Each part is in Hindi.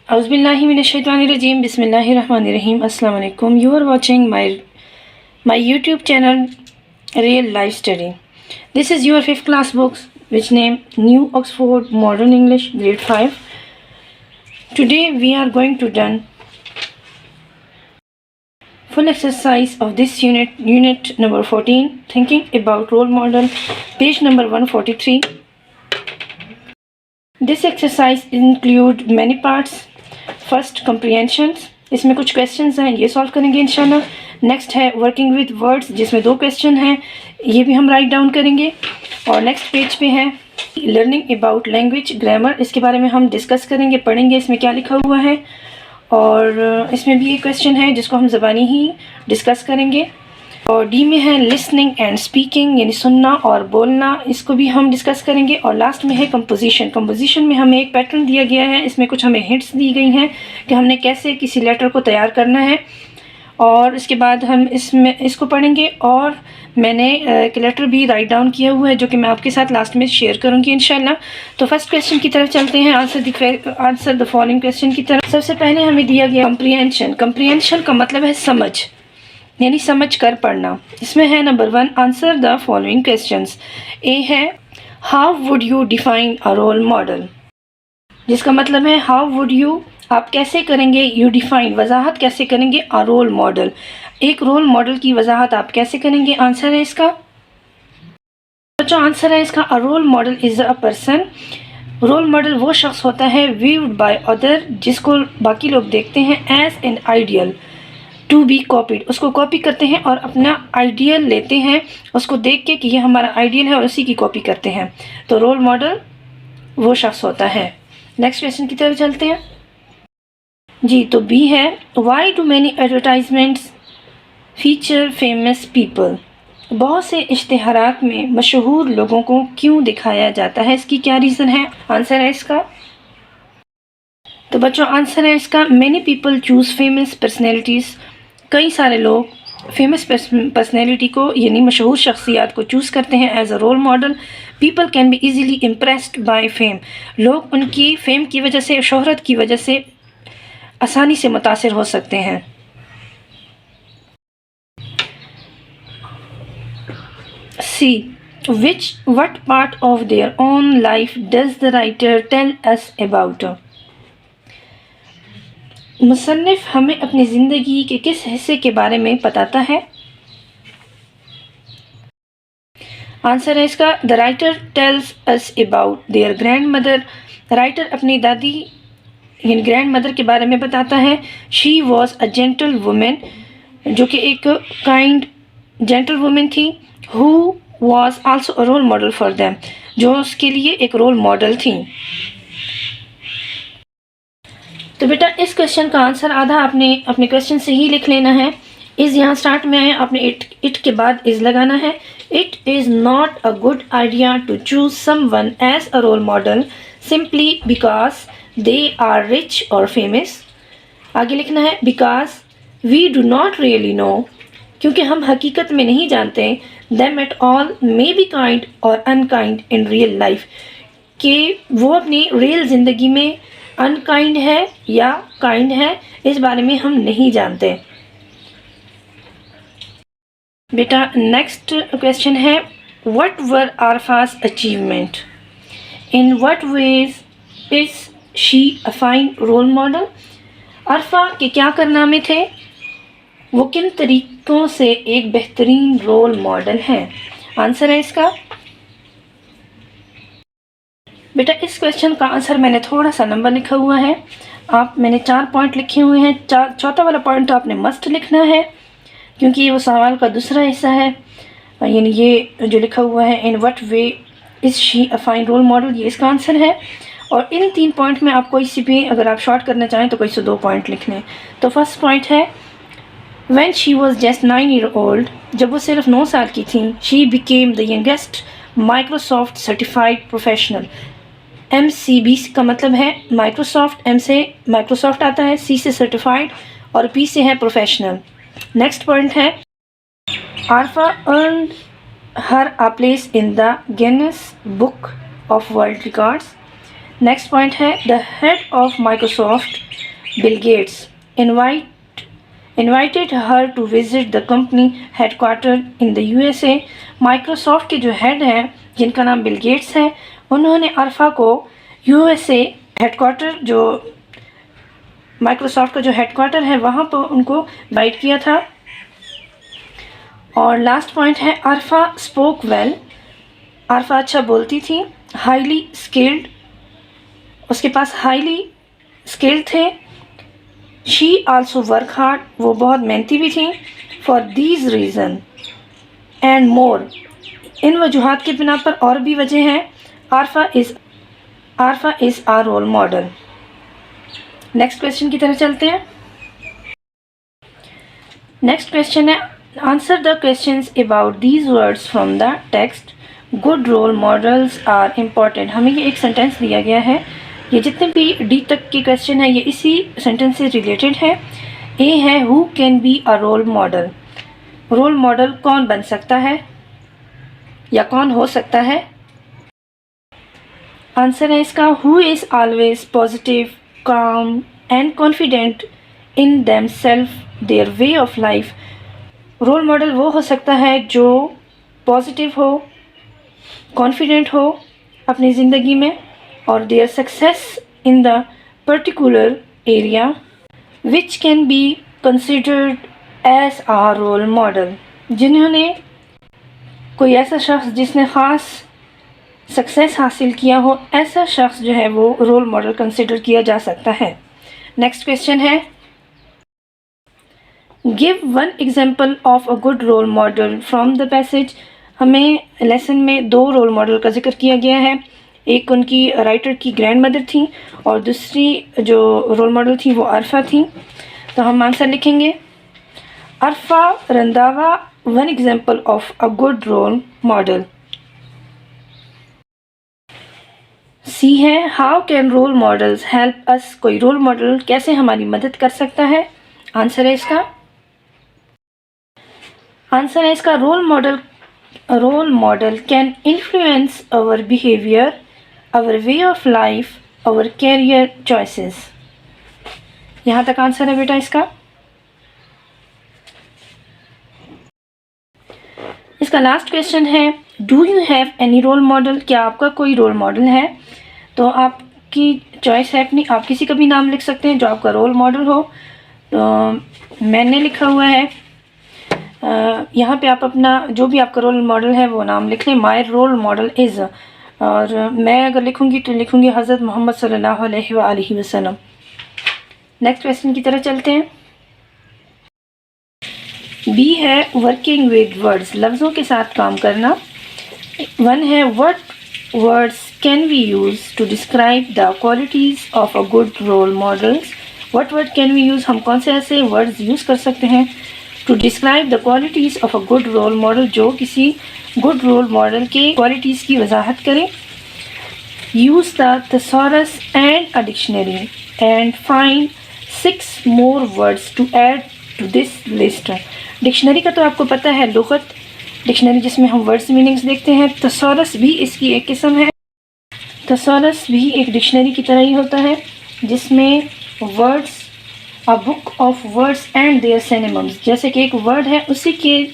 Auzubillahiminash-shaytanir-rajim. Bismillahir-rahmanir-rahim. Assalamu alaikum. You are watching my YouTube channel Real Life Study. This is your 5th class books which name New Oxford Modern English Grade 5. Today we are going to done full exercise of this unit number 14, thinking about role model, page number 143. This exercise include many parts. First comprehensions, इसमें कुछ क्वेश्चंस हैं, ये सॉल्व करेंगे इंशाल्लाह। नेक्स्ट है वर्किंग विद वर्ड्स, जिसमें 2 क्वेश्चन हैं, ये भी हम राइट डाउन करेंगे। और नेक्स्ट पेज पे है लर्निंग अबाउट लैंग्वेज ग्रामर, इसके बारे में हम डिस्कस करेंगे, पढ़ेंगे इसमें क्या लिखा हुआ है। और इसमें भी एक क्वेश्चन है जिसको हम ज़बानी ही डिस्कस करेंगे। और डी में है लिसनिंग एंड स्पीकिंग, यानी सुनना और बोलना, इसको भी हम डिस्कस करेंगे। और लास्ट में है कंपोजिशन। कंपोजिशन में हमें एक पैटर्न दिया गया है, इसमें कुछ हमें हिंट्स दी गई हैं कि हमने कैसे किसी लेटर को तैयार करना है। और इसके बाद हम इसको पढ़ेंगे। और मैंने एक लेटर भी राइट डाउन किया हुआ है जो कि मैं आपके साथ लास्ट में शेयर करूंगी इंशाल्लाह। तो फर्स्ट क्वेश्चन की तरफ चलते हैं, आंसर द फॉलोइंग क्वेश्चन की तरफ। सबसे पहले हमें दिया गया कंप्रीहेंशन। कंप्रीहेंशन का मतलब है समझ, यानी समझ कर पढ़ना। इसमें है number 1, answer the following questions. A है how would you define a role model, जिसका मतलब है हाउ वुड यू, आप कैसे करेंगे, यू डिफाइन, वजाहत कैसे करेंगे, अ रोल मॉडल, एक रोल मॉडल की वजाहत आप कैसे करेंगे। आंसर है इसका, बच्चों आंसर है इसका, a role model is a person. Role model वो शख्स होता है व्यूड बाय अदर, जिसको बाकी लोग देखते हैं as an ideal to be copied, उसको कॉपी करते हैं और अपना आइडियल लेते हैं, उसको देख के कि ये हमारा आइडियल है और उसी की कॉपी करते हैं। तो रोल मॉडल वो शख्स होता है। नेक्स्ट क्वेश्चन की तरफ चलते हैं जी। तो बी है why do many advertisements feature famous people, बहुत से इश्तिहारात में मशहूर लोगों को क्यों दिखाया जाता है, इसकी क्या रीज़न है। आंसर है इसका, तो बच्चों आंसर है इसका, many people choose famous personalities, कई सारे लोग फेमस पर्सनैलिटी को यानी मशहूर शख्सियात को चूज़ करते हैं as a role model. People can be easily impressed by fame, लोग उनकी फेम की वजह से, शोहरत की वजह से आसानी से मुतासिर हो सकते हैं। सी what part of their own life does the writer tell us about, मुसन्निफ हमें अपनी ज़िंदगी के किस हिस्से के बारे में बताता है। आंसर है इसका, the writer tells us about their grand mother, writer अपनी दादी यानी ग्रैंड मदर के बारे में बताता है। She was a gentle women, जो कि एक काइंड जेंटल वुमेन थी। Who was also a role model for them, जो उसके लिए एक रोल मॉडल थी। तो बेटा इस क्वेश्चन का आंसर आधा आपने अपने क्वेश्चन से ही लिख लेना है। इज़ यहाँ स्टार्ट में आए, आपने इट के बाद इज़ लगाना है। It is not a good idea to choose someone as a role model simply because they are rich और फेमस। आगे लिखना है because we do not really know, क्योंकि हम हकीकत में नहीं जानते, them at all may be kind और अनकाइंड इन रियल लाइफ, कि वो अपनी रियल ज़िंदगी में अनकाइंड है या काइंड है, इस बारे में हम नहीं जानते। बेटा नेक्स्ट क्वेश्चन है what were Arfa's achievement, in what ways is she a fine role model, Arfa के क्या कारनामे थे, वो किन तरीक़ों से एक बेहतरीन रोल मॉडल है। आंसर है इसका, बेटा इस क्वेश्चन का आंसर मैंने थोड़ा सा नंबर लिखा हुआ है, मैंने 4 पॉइंट लिखे हुए हैं। चौथा वाला पॉइंट तो आपने मस्ट लिखना है, क्योंकि ये वो सवाल का दूसरा हिस्सा है, यानी ये जो लिखा हुआ है in what way is she a fine role model, ये इसका आंसर है। और इन 3 पॉइंट में आप कोई सी भी, अगर आप शॉर्ट करना चाहें तो कोई से 2 पॉइंट लिख लें। तो फर्स्ट पॉइंट है when she was just 9 year old, जब वो सिर्फ 9 साल की थी, she became the youngest Microsoft certified professional. MCB का मतलब है माइक्रोसॉफ्ट, M से माइक्रोसॉफ्ट आता है, C से सर्टिफाइड और P से है प्रोफेशनल। नेक्स्ट पॉइंट है Arfa earned her a place in the Guinness book of world records. Next point है the head of Microsoft Bill Gates invited her to visit the company headquarter in the USA. Microsoft के जो हेड हैं जिनका नाम बिल गेट्स है, उन्होंने अरफा को यूएसए हेडक्वार्टर, जो माइक्रोसॉफ्ट का जो हेडक्वार्टर है वहाँ पर उनको इनवाइट किया था. और लास्ट पॉइंट है अरफा स्पोक वेल. अरफा अच्छा बोलती थी. हाईली स्किल्ड, उसके पास हाईली स्किल्ड थे. शी आल्सो वर्क हार्ड, वो बहुत मेहनती भी थी. For these reason and more, इन वजूहात के बिना पर और भी वजह हैं. Arfa is our role model. Next question की तरफ चलते हैं. नेक्स्ट क्वेश्चन है answer the questions about these words from the text. Good role models are important. हमें ये एक सेंटेंस दिया गया है. ये जितने भी डी तक के क्वेश्चन है ये इसी सेंटेंस से रिलेटेड है. ए है who can be a role model. Role model कौन बन सकता है या कौन हो सकता है. आंसर है इसका who is always positive, calm and confident in themselves, their way of life. Role model वो हो सकता है जो पॉजिटिव हो, कॉन्फिडेंट हो अपनी ज़िंदगी में, और their success in the particular area which can be considered as a role model. जिन्होंने कोई ऐसा शख्स जिसने ख़ास सक्सेस हासिल किया हो, ऐसा शख्स जो है वो रोल मॉडल कंसिडर किया जा सकता है. नेक्स्ट क्वेश्चन है give one example of a good role model from the passage. हमें लेसन में दो रोल मॉडल का जिक्र किया गया है. एक उनकी राइटर की ग्रैंड मदर थी और दूसरी जो रोल मॉडल थी वो अरफा थी. तो हम आंसर लिखेंगे Arfa Randhawa one example of a good role model. C है how can role models help us. कोई रोल मॉडल कैसे हमारी मदद कर सकता है. आंसर है इसका role model can influence our behaviour, our way of life, our career choices. यहाँ तक आंसर है बेटा इसका. इसका लास्ट क्वेश्चन है do you have any role model. क्या आपका कोई रोल मॉडल है. तो आपकी चॉइस है अपनी, आप किसी का भी नाम लिख सकते हैं जो आपका रोल मॉडल हो. तो मैंने लिखा हुआ है यहाँ पे आप अपना जो भी आपका रोल मॉडल है वो नाम लिख लें. माय रोल मॉडल इज़, और मैं अगर लिखूँगी तो लिखूँगी हज़रत मोहम्मद सल्लल्लाहु अलैहि वसल्लम. नेक्स्ट क्वेश्चन की तरफ चलते हैं. बी है वर्किंग विद वर्ड्स, लफ्ज़ों के साथ काम करना. वन है what words can we use to describe the qualities of a good role models. What word can we use, हम कौन से ऐसे वर्ड्स यूज़ कर सकते हैं to describe the qualities of a good role model, जो किसी गुड रोल मॉडल के क्वालिटीज़ की वजाहत करें. Use the thesaurus and a dictionary and find 6 more words to add to this list. Dictionary का तो आपको पता है, लुग़त डिक्शनरी जिसमें हम वर्ड्स मीनिंग्स देखते हैं. thesaurus भी इसकी एक किस्म है. thesaurus भी एक डिक्शनरी की तरह ही होता है जिसमें words, a book of words and their synonyms, जैसे कि एक वर्ड है उसी के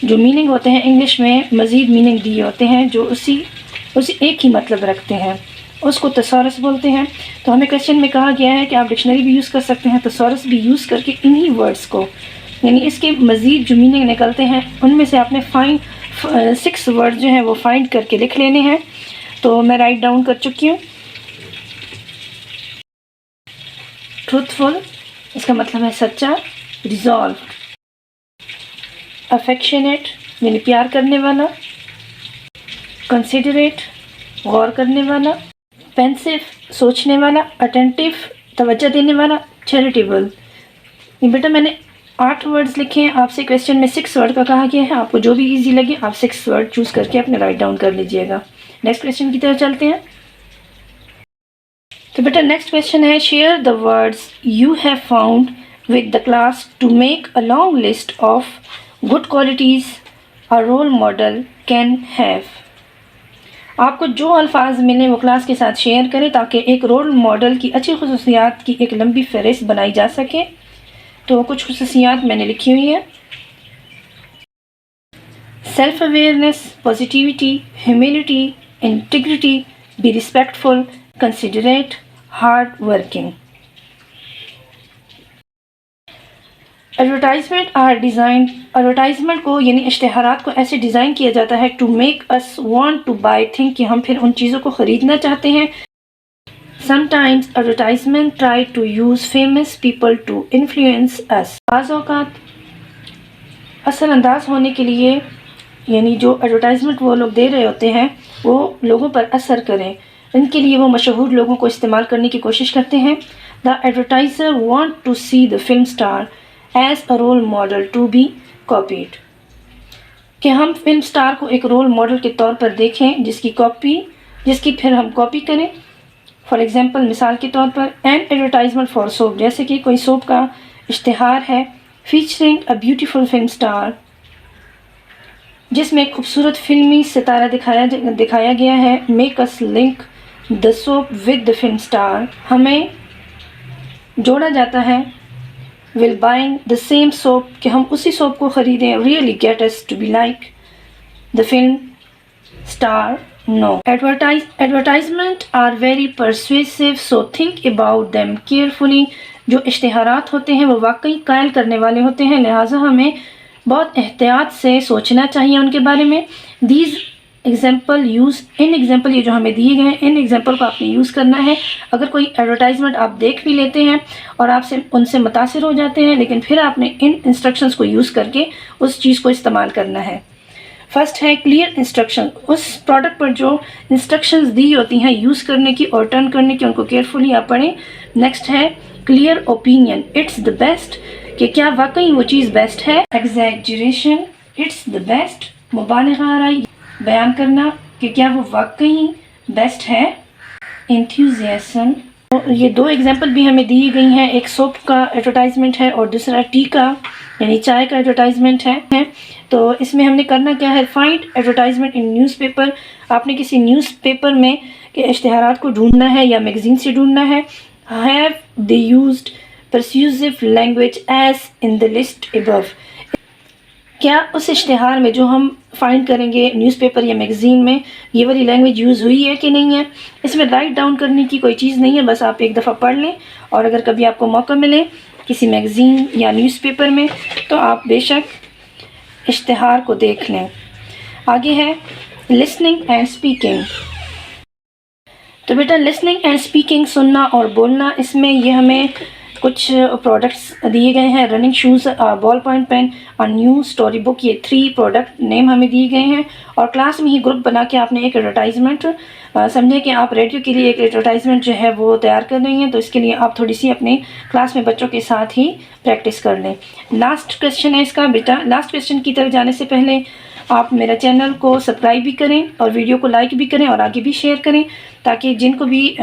जो मीनिंग होते हैं इंग्लिश में मज़ीद मीनिंग दिए होते हैं जो उसी एक ही मतलब रखते हैं, उसको thesaurus बोलते हैं. तो हमें क्वेश्चन में कहा गया है कि आप डिक्शनरी भी यूज़ कर सकते हैं, thesaurus भी यूज़ करके इन्हीं वर्ड्स को, यानी इसके मज़ीद जो मीनिंग निकलते हैं उनमें से आपने 6 वर्ड जो हैं वो फाइंड करके लिख लेने हैं. तो मैं राइट डाउन कर चुकी हूँ. ट्रूथफुल, इसका मतलब है सच्चा. रिजॉल्व, अफेक्शनेट यानी प्यार करने वाला. कंसिडरेट, गौर करने वाला. पेंसिव, सोचने वाला. अटेंटिव, तवज्जो देने वाला. चैरिटेबल. बेटा मैंने 8 वर्ड्स लिखे हैं, आपसे क्वेश्चन में 6 वर्ड का कहा गया है. आपको जो भी इजी लगे आप 6 वर्ड चूज़ करके अपने राइट डाउन कर लीजिएगा. नेक्स्ट क्वेश्चन की तरफ चलते हैं. तो बेटा नेक्स्ट क्वेश्चन है share the words you have found with the class to make a long list of good qualities a role model can have. आपको जो अल्फाज मिले वो क्लास के साथ शेयर करें ताकि एक रोल मॉडल की अच्छी खुसूसियात की एक लंबी फहरिस्त बनाई जा सके। तो कुछ खुसूसियात मैंने लिखी हुई हैं। Self awareness, positivity, humility, integrity, be respectful, considerate, hard working. Advertisement को यानी इश्तिहारात को ऐसे डिज़ाइन किया जाता है to make us want to buy thing, कि हम फिर उन चीज़ों को ख़रीदना चाहते हैं। Sometimes advertisement try to use famous people to influence us. बाज़ औक़ात असरअंदाज होने के लिए यानी जो एडवर्टाइजमेंट वो लोग दे रहे होते हैं वो लोगों पर असर करें, इनके लिए वो मशहूर लोगों को इस्तेमाल करने की कोशिश करते हैं। The advertiser want to see the film star as a role model to be copied, कि हम फिल्म स्टार को एक रोल मॉडल के तौर पर देखें जिसकी फिर हम कॉपी करें। फॉर एग्ज़ाम्पल, मिसाल के तौर पर एन एडवर्टाइजमेंट फॉर सोप, जैसे कि कोई सोप का इश्तिहार है featuring a beautiful film star, जिसमें एक खूबसूरत फिल्मी सितारा दिखाया गया है। Make us link the soap with the film star, हमें जोड़ा जाता है will buying the same soap, कि हम उसी सोप को ख़रीदें। Really get us to be like the film star, no. Advertisement are very persuasive, so think about them carefully. जो इश्तिहारात होते हैं वो वाकई कायल करने वाले होते हैं, लिहाजा हमें बहुत एहतियात से सोचना चाहिए उनके बारे में। इन एग्ज़ाम्पल ये जो हमें दिए गए हैं, इन एग्ज़ाम्पल को आपने यूज़ करना है। अगर कोई एडवर्टाइजमेंट आप देख भी लेते हैं और आपसे उनसे मुतासिर हो जाते हैं, लेकिन फिर आपने इन इंस्ट्रक्शंस को यूज़ करके उस चीज़ को इस्तेमाल करना है। फर्स्ट है क्लियर इंस्ट्रक्शन, उस प्रोडक्ट पर जो इंस्ट्रक्शंस दी होती हैं यूज़ करने की और टर्न करने की, उनको केयरफुली आप पढ़ें। नेक्स्ट है clear opinion, it's the best, कि क्या वाकई वो चीज़ बेस्ट है। एग्जैजरेशन, इट्स द बेस्ट, मुबालगा आराई, बयान करना कि क्या वो वाकई बेस्ट है। इंथुजियाज्म, तो ये दो एग्जांपल भी हमें दी गई हैं, एक सोप का एडवर्टाइजमेंट है और दूसरा टी का यानी चाय का एडवर्टाइजमेंट है। तो इसमें हमने करना क्या है, फाइंड एडवर्टाइजमेंट इन न्यूज़पेपर, आपने किसी न्यूज़पेपर में के इश्तिहारात को ढूंढना है या मैगजीन से ढूंढना है। Have they used persuasive language as in the list above, क्या उस इश्तिहार में जो हम फाइंड करेंगे न्यूज़पेपर या मैगज़ीन में ये वाली लैंग्वेज यूज़ हुई है कि नहीं है। इसमें राइट डाउन करने की कोई चीज़ नहीं है, बस आप एक दफ़ा पढ़ लें और अगर कभी आपको मौका मिले किसी मैगज़ीन या न्यूज़पेपर में तो आप बेशक इश्तिहार को देख लें। आगे है लिसनिंग एंड स्पीकिंग। तो बेटा लिसनिंग एंड स्पीकिंग, सुनना और बोलना, इसमें ये हमें कुछ प्रोडक्ट्स दिए गए हैं। Running shoes, ball point pen और न्यू स्टोरी बुक, ये 3 प्रोडक्ट नेम हमें दिए गए हैं। और क्लास में ही ग्रुप बना के आपने एक एडवर्टाइजमेंट समझे कि आप रेडियो के लिए एक एडवर्टाइजमेंट जो है वो तैयार कर रही हैं, तो इसके लिए आप थोड़ी सी अपने क्लास में बच्चों के साथ ही प्रैक्टिस कर लें। लास्ट क्वेश्चन है इसका बेटा। लास्ट क्वेश्चन की तरफ जाने से पहले आप मेरा चैनल को सब्सक्राइब भी करें और वीडियो को लाइक भी करें और आगे भी शेयर करें ताकि जिनको भी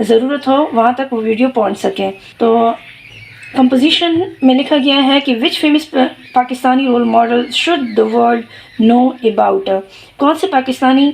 ज़रूरत हो वहाँ तक वो वीडियो पहुँच सके। तो कंपोजिशन में लिखा गया है कि which famous Pakistani role model should the world know about, कौन से पाकिस्तानी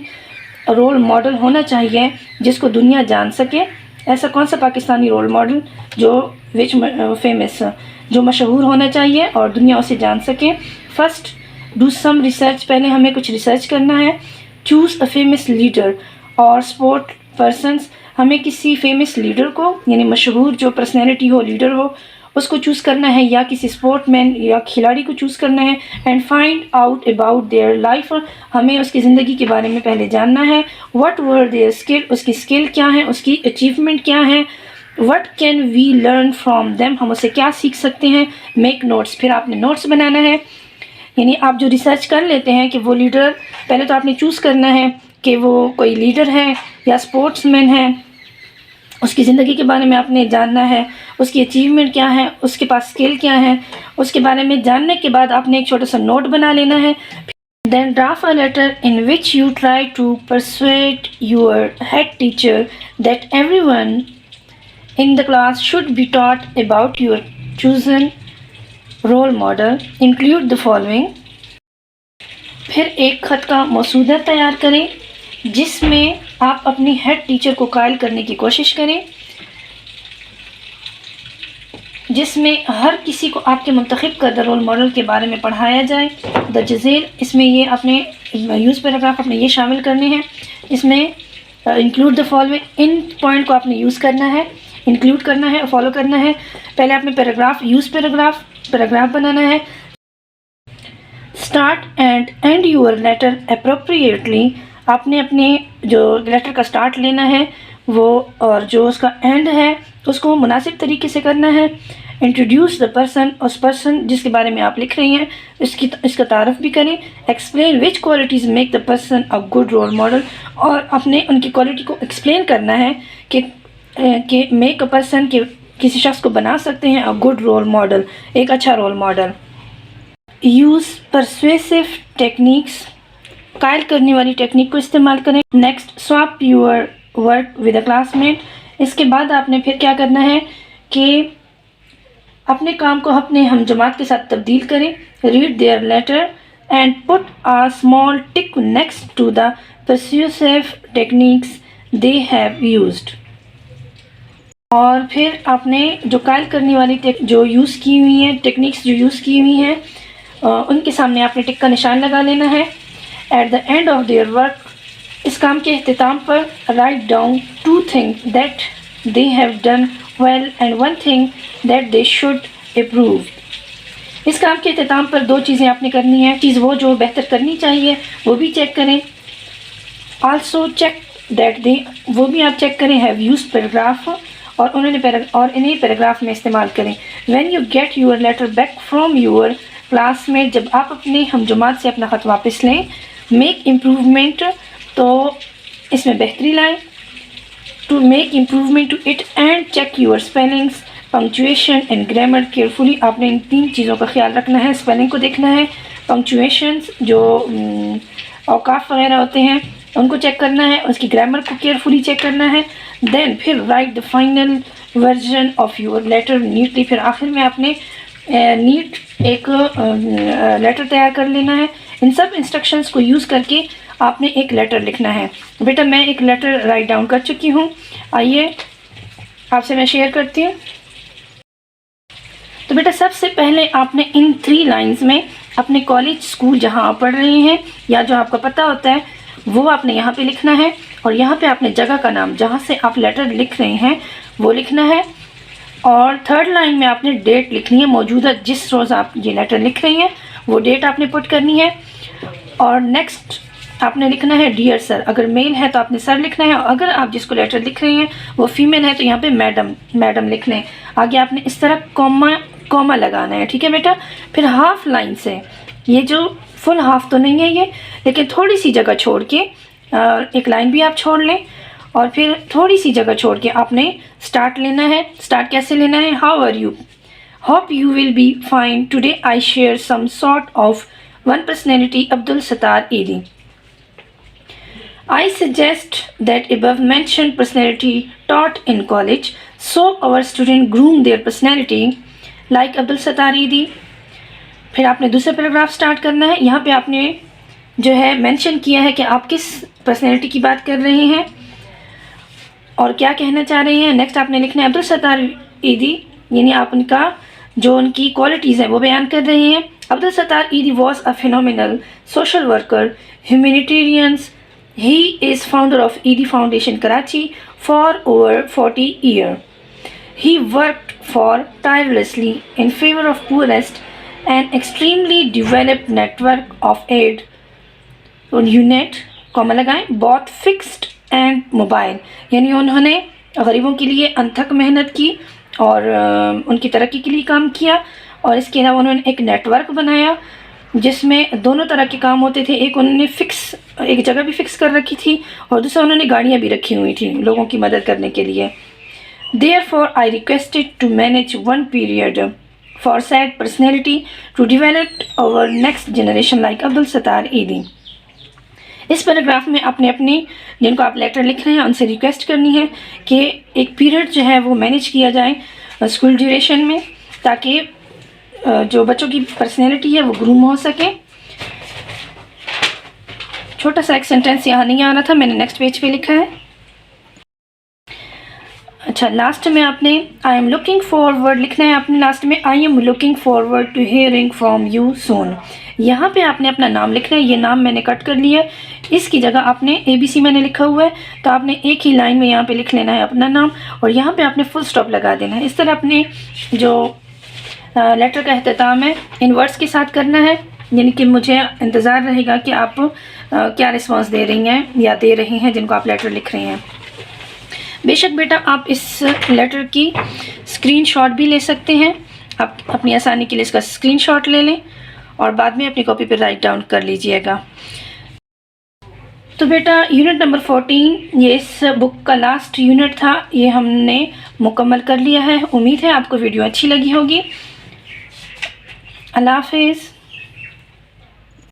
रोल मॉडल होना चाहिए जिसको दुनिया जान सके। ऐसा कौन सा पाकिस्तानी रोल मॉडल जो विच फेमस जो मशहूर होना चाहिए और दुनिया उसे जान सके। फर्स्ट डू सम रिसर्च, पहले हमें कुछ रिसर्च करना है। चूज़ अ फेमस लीडर और स्पोर्ट पर्सनस, हमें किसी फेमस लीडर को यानी मशहूर जो पर्सनैलिटी हो, लीडर हो, उसको चूज़ करना है या किसी स्पोर्टमैन या खिलाड़ी को चूज़ करना है। And find out about their life, हमें उसकी ज़िंदगी के बारे में पहले जानना है। व्हाट वर देयर स्किल, उसकी स्किल क्या है, उसकी अचीवमेंट क्या है। What can we learn from them, हम उससे क्या सीख सकते हैं। मेक नोट्स, फिर आपने नोट्स बनाना है। यानी आप जो रिसर्च कर लेते हैं कि वो लीडर, पहले तो आपने चूज़ करना है कि वो कोई लीडर है या स्पोर्ट्समैन है, उसकी ज़िंदगी के बारे में आपने जानना है, उसकी अचीवमेंट क्या है, उसके पास स्किल क्या है। उसके बारे में जानने के बाद आपने एक छोटा सा नोट बना लेना है। Then draft a letter in which you try to persuade your head teacher that everyone in the class should be taught about your chosen role model, include the following. फिर एक ख़त का मसूदा तैयार करें जिसमें आप अपनी हेड टीचर को कायल करने की कोशिश करें, जिसमें हर किसी को आपके मुंतखब करदा रोल मॉडल के बारे में पढ़ाया जाए। द जज़ीर, इसमें ये अपने यूज़ पैराग्राफ अपने ये शामिल करने हैं। इसमें include the following, in point को आपने यूज़ करना है, इंक्लूड करना है और फॉलो करना है। पहले आपने पैराग्राफ बनाना है। Start and end your letter appropriately, आपने अपने जो लेटर का स्टार्ट लेना है वो, और जो उसका एंड है उसको मुनासिब तरीके से करना है। इंट्रोड्यूस द पर्सन, उस पर्सन जिसके बारे में आप लिख रही हैं इसका तारफ़ भी करें। Explain which qualities make the person a good role model, और अपने उनकी क्वालिटी को एक्सप्लेन करना है कि मेक अ पर्सन, कि किसी शख्स को बना सकते हैं अ गुड रोल मॉडल, एक अच्छा role model. Use persuasive techniques, कायल करने वाली टेक्निक को इस्तेमाल करें। Next, swap your work with a classmate, इसके बाद आपने फिर क्या करना है कि अपने काम को अपने हम जमात के साथ तब्दील करें। Read their letter and put a small tick next to the persuasive techniques they have used, और फिर आपने जो कायल करने वाली जो यूज़ की हुई हैं टेक्निक्स जो यूज़ की हुई हैं उनके सामने आपने टिक का निशान लगा लेना है। At the end of their work, इस काम के अख्तिताम पर write down 2 things that they have done well and 1 thing that they should improve. इस काम के अख्तिताम पर 2 चीज़ें आपने करनी है। चीज़ वो जो बेहतर करनी चाहिए वो भी चेक करें। आल्सो चेक दैट दे, वो भी आप चेक करें हैव यूज्ड पैराग्राफ, और इन्हें पैराग्राफ में इस्तेमाल करें। When you get your letter back from your classmate, जब आप अपने हम जमात से अपना ख़त वापस लें। मेक इम्प्रूवमेंट, तो इसमें बेहतरी लाएँ। To make improvement to it and check your spellings, punctuation and grammar carefully, आपने इन 3 चीज़ों का ख्याल रखना है। स्पेलिंग को देखना है, पंक्चुएशंस जो औकाफ वगैरह होते हैं उनको चेक करना है, उसकी ग्रामर को केयरफुली चेक करना है। देन फिर write the final version of your letter neatly, फिर आखिर में आपने नीट एक लेटर तैयार कर लेना है। इन सब इंस्ट्रक्शंस को यूज़ करके आपने एक लेटर लिखना है। बेटा मैं एक लेटर राइट डाउन कर चुकी हूँ, आइए आपसे मैं शेयर करती हूँ। तो बेटा सबसे पहले आपने इन 3 लाइंस में अपने कॉलेज स्कूल जहाँ आप पढ़ रहे हैं या जो आपका पता होता है वो आपने यहाँ पे लिखना है, और यहाँ पे आपने जगह का नाम जहाँ से आप लेटर लिख रहे हैं वो लिखना है। और 3rd लाइन में आपने डेट लिखनी है, मौजूदा जिस रोज़ आप ये लेटर लिख रही हैं वो डेट आपने पुट करनी है। और नेक्स्ट आपने लिखना है डियर सर, अगर मेल है तो आपने सर लिखना है, और अगर आप जिसको लेटर लिख रहे हैं वो फीमेल है तो यहाँ पे मैडम लिख लें। आगे आपने इस तरह कॉमा लगाना है, ठीक है बेटा। फिर हाफ लाइन से, ये जो फुल हाफ तो नहीं है ये, लेकिन थोड़ी सी जगह छोड़ के एक लाइन भी आप छोड़ लें, और फिर थोड़ी सी जगह छोड़ के आपने स्टार्ट लेना है। स्टार्ट कैसे लेना है? How are you, hope you will be fine, today I share some sort of one personality, Abdul Sattar Edhi. I suggest that above mentioned personality taught in college, so our student groom their personality like Abdul Sattar Eidi। फिर आपने दूसरा पैराग्राफ स्टार्ट करना है। यहाँ पे आपने जो है मेंशन किया है कि आप किस पर्सनैलिटी की बात कर रहे हैं और क्या कहना चाह रहे हैं। नेक्स्ट आपने लिखना है अब्दुल सत्तार ईदी, यानी आप उनका जो उनकी क्वालिटीज़ है वो बयान कर रहे हैं। Abdul Sattar Edhi was a phenomenal social worker, humanitarians. He is founder of ED Foundation Karachi for over 40 years. He worked for tirelessly in favor of poorest and extremely developed network of aid unit, comma लगाएं, both fixed and mobile, यानी उन्होंने गरीबों के लिए अनथक मेहनत की और उनकी तरक्की के लिए काम किया, और इसके अलावा उन्होंने एक नेटवर्क बनाया जिसमें दोनों तरह के काम होते थे। एक उन्होंने एक जगह भी फिक्स कर रखी थी, और दूसरा उन्होंने गाड़ियाँ भी रखी हुई थी लोगों की मदद करने के लिए। Therefore, I requested to manage one period for said personality to develop our next generation like Abdul Sattar ईदी। इस पैराग्राफ में आपने अपने जिनको आप लेटर लिख रहे हैं उनसे रिक्वेस्ट करनी है कि एक पीरियड जो है वो मैनेज किया जाए स्कूल ड्यूरेशन में, ताकि जो बच्चों की पर्सनैलिटी है वो ग्रूम हो सके। छोटा सा एक सेंटेंस यहाँ नहीं आ रहा था, मैंने नेक्स्ट पेज पे लिखा है। अच्छा, लास्ट में आपने आई एम लुकिंग फॉरवर्ड लिखना है आपने लास्ट में, I am looking forward to hearing from you soon. यहाँ पे आपने अपना नाम लिखना है, ये नाम मैंने कट कर लिया है, इसकी जगह आपने ABC मैंने लिखा हुआ है, तो आपने एक ही लाइन में यहाँ पे लिख लेना है अपना नाम, और यहाँ पे आपने फुल स्टॉप लगा देना है। इस तरह अपने जो लेटर का अख्ताम है इन वर्ड्स के साथ करना है, यानी कि मुझे इंतज़ार रहेगा कि आप क्या रिस्पॉन्स दे रही हैं या दे रहे हैं जिनको आप लेटर लिख रही हैं। बेशक बेटा आप इस लेटर की स्क्रीनशॉट भी ले सकते हैं, आप अपनी आसानी के लिए इसका स्क्रीनशॉट ले लें और बाद में अपनी कॉपी पर राइट डाउन कर लीजिएगा। तो बेटा यूनिट नंबर 14 ये इस बुक का लास्ट यूनिट था, ये हमने मुकम्मल कर लिया है। उम्मीद है आपको वीडियो अच्छी लगी होगी। अल्लाह हाफिज़।